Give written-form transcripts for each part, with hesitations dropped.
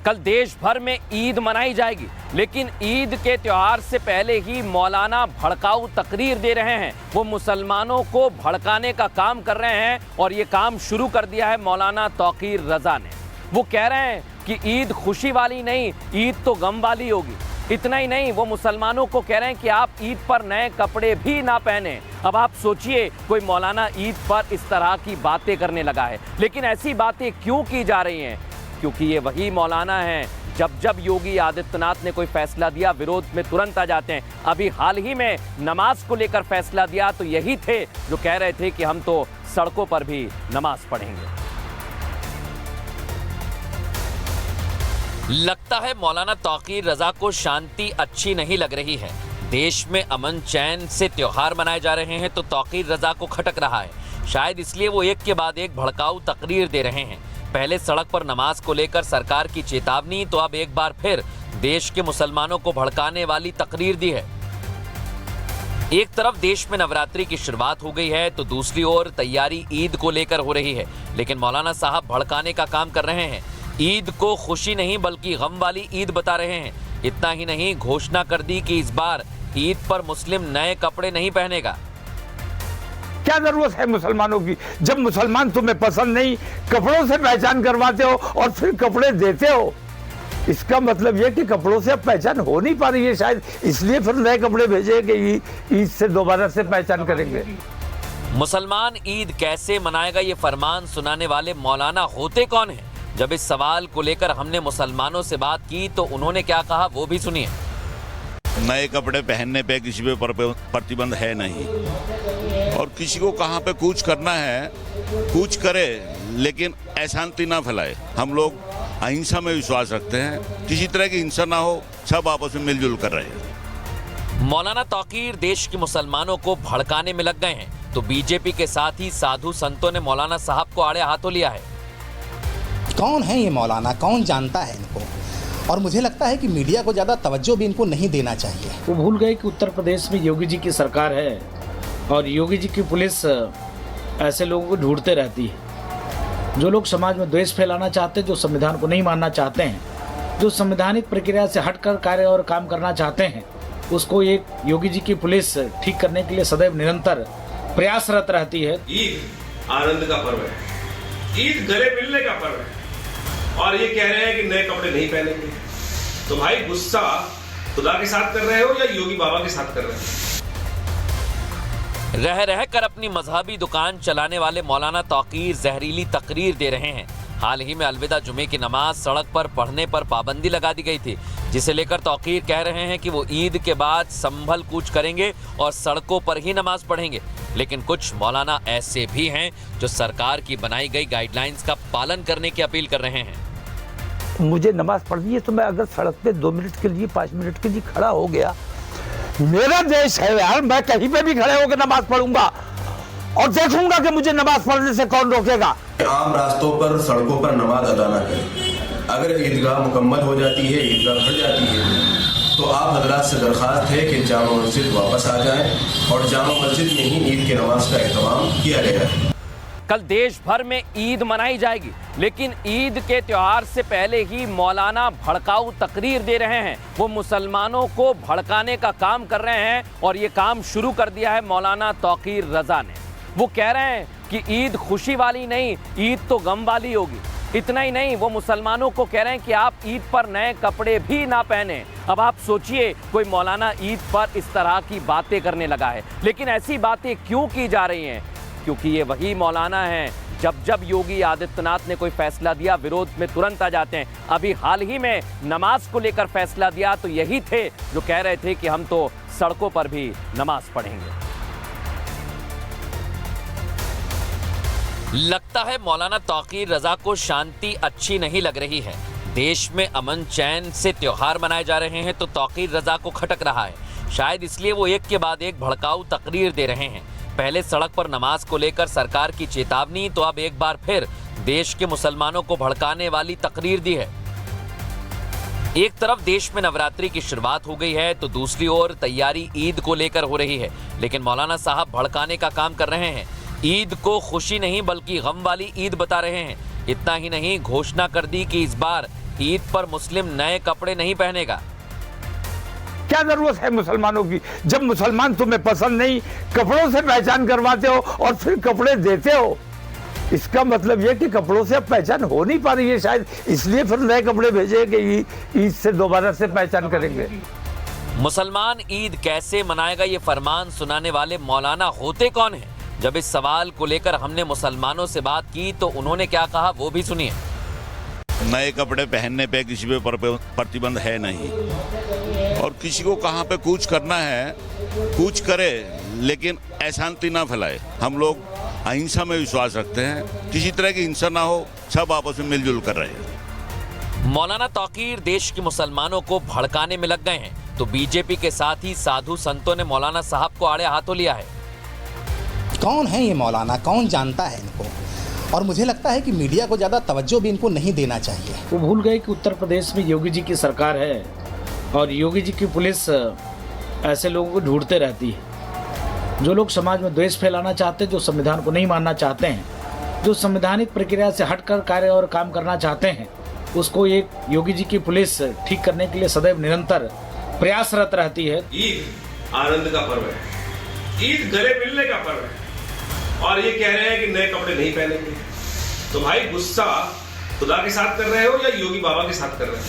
कल देश भर में ईद मनाई जाएगी, लेकिन ईद के त्योहार से पहले ही मौलाना भड़काऊ तकरीर दे रहे हैं। वो मुसलमानों को भड़काने का काम कर रहे हैं और ये काम शुरू कर दिया है मौलाना तौकीर रजा ने। वो कह रहे हैं कि ईद खुशी वाली नहीं, ईद तो गम वाली होगी। इतना ही नहीं, वो मुसलमानों को कह रहे हैं कि आप ईद पर नए कपड़े भी ना पहने। अब आप सोचिए, कोई मौलाना ईद पर इस तरह की बातें करने लगा है। लेकिन ऐसी बातें क्यों की जा रही हैं? क्योंकि ये वही मौलाना हैं जब योगी आदित्यनाथ ने कोई फैसला दिया, विरोध में तुरंत आ जाते हैं। अभी हाल ही में नमाज को लेकर फैसला दिया तो यही थे जो कह रहे थे कि हम तो सड़कों पर भी नमाज पढ़ेंगे। लगता है मौलाना तौकीर रजा को शांति अच्छी नहीं लग रही है। देश में अमन चैन से त्योहार मनाए जा रहे हैं तो तौकीर रजा को खटक रहा है। शायद इसलिए वो एक के बाद एक भड़काऊ तकरीर दे रहे हैं। पहले सड़क पर नमाज को लेकर सरकार की चेतावनी, तो अब एक बार फिर देश के मुसलमानों को भड़काने वाली तकरीर दी है। एक तरफ देश में नवरात्रि की शुरुआत हो गई है तो दूसरी ओर तैयारी ईद को लेकर हो रही है। लेकिन मौलाना साहब भड़काने का काम कर रहे हैं। ईद को खुशी नहीं बल्कि गम वाली ईद बता रहे हैं। इतना ही नहीं, घोषणा कर दी कि इस बार ईद पर मुस्लिम नए कपड़े नहीं पहनेगा। क्या जरूरत है मुसलमानों की? जब मुसलमान तुम्हें पसंद नहीं, कपड़ों से पहचान करवाते हो और फिर कपड़े देते हो, इसका मतलब यह कि कपड़ों से अब पहचान हो नहीं पा रही है। शायद इसलिए फिर नए कपड़े भेजे कि ईद से दोबारा से पहचान करेंगे। मुसलमान ईद कैसे मनाएगा, ये फरमान सुनाने वाले मौलाना होते कौन है? जब इस सवाल को लेकर हमने मुसलमानों से बात की तो उन्होंने क्या कहा, वो भी सुनिए। नए कपड़े पहनने पे किसी पे प्रतिबंध है नहीं, और किसी को कहाँ पे कूच करना है कूच करे, लेकिन अशांति ना फैलाए। हम लोग अहिंसा में विश्वास रखते हैं, किसी तरह की हिंसा ना हो, सब आपस में मिलजुल कर रहे हैं। मौलाना तौकीर देश के मुसलमानों को भड़काने में लग गए हैं तो बीजेपी के साथ ही साधु संतों ने मौलाना साहब को आड़े हाथों लिया है। कौन है ये मौलाना, कौन जानता है इनको? और मुझे लगता है कि मीडिया को ज़्यादा तवज्जो भी इनको नहीं देना चाहिए। वो भूल गए कि उत्तर प्रदेश में योगी जी की सरकार है और योगी जी की पुलिस ऐसे लोगों को ढूंढते रहती है जो लोग समाज में द्वेष फैलाना चाहते हैं, जो संविधान को नहीं मानना चाहते हैं, जो संवैधानिक प्रक्रिया से हटकर कार्य और काम करना चाहते हैं, उसको एक योगी जी की पुलिस ठीक करने के लिए सदैव निरंतर प्रयासरत रहती है। ईद आनंद का पर्व है, ईद गले मिलने का पर्व है, और ये कह रहे हैं कि नए कपड़े नहीं पहनेंगे। तो भाई, गुस्सा खुदा के साथ कर रहे हो या योगी बाबा के साथ कर रहे हो? रह रह कर अपनी मजहबी दुकान चलाने वाले मौलाना तौकीर जहरीली तकरीर दे रहे हैं। हाल ही में अलविदा जुमे की नमाज सड़क पर पढ़ने पर पाबंदी लगा दी गई थी, जिसे लेकर तौकीर कह रहे हैं कि वो ईद के बाद संभल कूच करेंगे और सड़कों पर ही नमाज पढ़ेंगे। लेकिन कुछ मौलाना ऐसे भी हैं जो सरकार की बनाई गई गाइडलाइंस का पालन करने की अपील कर रहे हैं। मुझे नमाज पढ़नी है तो मैं अगर सड़क पे 2 मिनट के लिए 5 मिनट के लिए खड़ा हो गया, मेरा देश है यार, मैं कहीं पे भी खड़े होकर नमाज पढ़ूंगा और देखूंगा कि मुझे नमाज पढ़ने से कौन रोकेगा। आम रास्तों पर, सड़कों पर नमाज अदा न करें। अगर ईदगाह मुकम्मल हो जाती है, ईदगाह भर जाती है, तो आप हजरात से दरख्वास्त है कि जामा मस्जिद वापस आ जाएं और जामा मस्जिद में ही ईद की नमाज का एहतमाम किया गया। कल देश भर में ईद मनाई जाएगी, लेकिन ईद के त्योहार से पहले ही मौलाना भड़काऊ तकरीर दे रहे हैं। वो मुसलमानों को भड़काने का काम कर रहे हैं और ये काम शुरू कर दिया है मौलाना तौकीर रजा ने। वो कह रहे हैं कि ईद खुशी वाली नहीं, ईद तो गम वाली होगी। इतना ही नहीं, वो मुसलमानों को कह रहे हैं कि आप ईद पर नए कपड़े भी ना पहने। अब आप सोचिए, कोई मौलाना ईद पर इस तरह की बातें करने लगा है। लेकिन ऐसी बातें क्यों की जा रही हैं? क्योंकि ये वही मौलाना हैं जब योगी आदित्यनाथ ने कोई फैसला दिया, विरोध में तुरंत आ जाते हैं। अभी हाल ही में नमाज को लेकर फैसला दिया तो यही थे जो कह रहे थे कि हम तो सड़कों पर भी नमाज पढ़ेंगे। लगता है मौलाना तौकीर रजा को शांति अच्छी नहीं लग रही है। देश में अमन चैन से त्योहार मनाए जा रहे हैं तो तौकीर रजा को खटक रहा है। शायद इसलिए वो एक के बाद एक भड़काऊ तकरीर दे रहे हैं। पहले सड़क पर नमाज को लेकर सरकार की चेतावनी, तो अब एक बार फिर देश के मुसलमानों को भड़काने वाली तकरीर दी है। एक तरफ देश में नवरात्रि की शुरुआत हो गई है तो दूसरी ओर तैयारी ईद को लेकर हो रही है। लेकिन मौलाना साहब भड़काने का काम कर रहे हैं। ईद को खुशी नहीं बल्कि गम वाली ईद बता रहे हैं। इतना ही नहीं, घोषणा कर दी कि इस बार ईद पर मुस्लिम नए कपड़े नहीं पहनेगा। क्या जरूरत है मुसलमानों की? जब मुसलमान तुम्हें पसंद नहीं, कपड़ों से पहचान करवाते हो और फिर कपड़े देते हो, इसका मतलब यह कि कपड़ों से अब पहचान हो नहीं पा रही है, शायद इसलिए फिर नए कपड़े भेजे कि ईद से दोबारा से पहचान करेंगे। मुसलमान ईद कैसे मनाएगा, ये फरमान सुनाने वाले मौलाना होते कौन हैं? जब इस सवाल को लेकर हमने मुसलमानों से बात की तो उन्होंने क्या कहा वो भी सुनिए। नए कपड़े पहनने पे किसी पे प्रतिबंध है नहीं, और किसी को कहाँ पे कूच करना है कूच करे, लेकिन अशांति ना फैलाए। हम लोग अहिंसा में विश्वास रखते हैं, किसी तरह की हिंसा ना हो, सब आपस में मिलजुल कर रहे। मौलाना तौकीर देश के मुसलमानों को भड़काने में लग गए हैं, तो बीजेपी के साथ ही साधु संतों ने मौलाना साहब को आड़े हाथों लिया है। कौन है ये मौलाना, कौन जानता है इनको? और मुझे लगता है कि मीडिया को ज़्यादा तवज्जो भी इनको नहीं देना चाहिए। वो भूल गए कि उत्तर प्रदेश में योगी जी की सरकार है और योगी जी की पुलिस ऐसे लोगों को ढूंढते रहती है जो लोग समाज में द्वेष फैलाना चाहते हैं, जो संविधान को नहीं मानना चाहते हैं, जो संवैधानिक प्रक्रिया से हटकर कार्य और काम करना चाहते हैं, उसको एक योगी जी की पुलिस ठीक करने के लिए सदैव निरंतर प्रयासरत रहती है। ईद आनंद का पर्व है, ईद गले मिलने का पर्व है, और ये कह रहे हैं कि नए कपड़े नहीं पहनेंगे। तो भाई गुस्सा खुदा के साथ कर रहे हो या योगी बाबा के साथ कर रहे हो?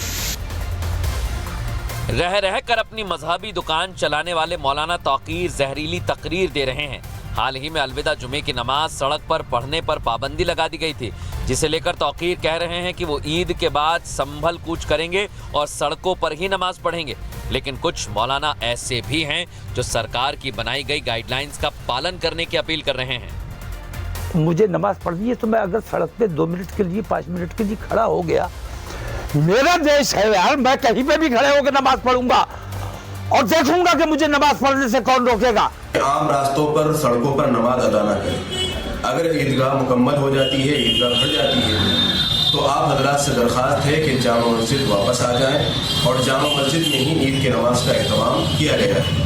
रह रह कर अपनी मजहबी दुकान चलाने वाले मौलाना तौकीर जहरीली तकरीर दे रहे हैं। हाल ही में अलविदा जुमे की नमाज सड़क पर पढ़ने पर पाबंदी लगा दी गई थी, जिसे लेकर तौकीर कह रहे हैं कि वो ईद के बाद संभल कूच करेंगे और सड़कों पर ही नमाज पढ़ेंगे। लेकिन कुछ मौलाना ऐसे भी हैं जो सरकार की बनाई गई गाइडलाइंस का पालन करने की अपील कर रहे हैं। मुझे नमाज पढ़नी है तो मैं अगर सड़क पे 2 मिनट के लिए 5 मिनट के लिए खड़ा हो गया, मेरा देश है यार, मैं कहीं पे भी खड़े होकर नमाज पढ़ूंगा और देखूंगा कि मुझे नमाज पढ़ने से कौन रोकेगा। आम रास्तों पर सड़कों पर नमाज अदा न करें। अगर ईदगाह मुकम्मल हो जाती है, ईदगाह भर जाती है, तो आप हजरात से दरख्वास्त है कि जामा मस्जिद वापस आ जाएं और जामा मस्जिद में ही ईद की नमाज का एहतमाम किया गया है।